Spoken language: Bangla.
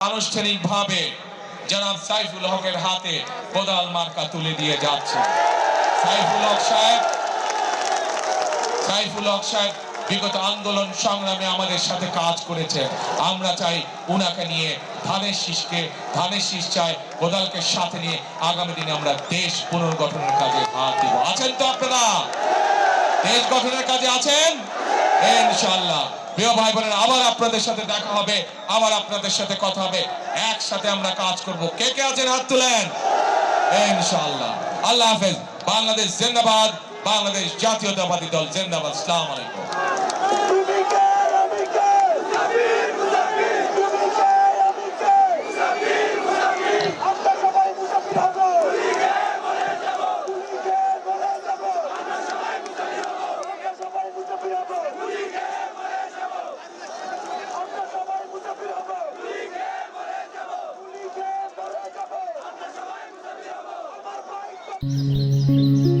আনুষ্ঠানিকভাবে জনাব সাইফুল হকের হাতে কোদাল মার্কা তুলে দিয়ে যাচ্ছে। সাইফুল হক সাহেব বিগত আন্দোলন সংগ্রামে আমাদের সাথে কাজ করেছে। আমরা চাই উনাকে নিয়ে ধানের শীষ চাই, কোদালকে সাথে নিয়ে আগামী দিনে আমরা দেশ পুনর্গঠনের কাজে হাত দিব। আছেন তো আপনারা? দেশ গঠনের কাজে আছেন ইনশাআল্লাহ। প্রিয় ভাই বোনেরা, আবার আপনাদের সাথে দেখা হবে, আবার আপনাদের সাথে কথা হবে, একসাথে আমরা কাজ করব। কে কে আছেন হাত তুলেন ইনশাআল্লাহ। আল্লাহ হাফেজ। বাংলাদেশ জিন্দাবাদ, বাংলাদেশ জাতীয়তাবাদী দল জিন্দাবাদ। আসসালামু আলাইকুম। Thank you.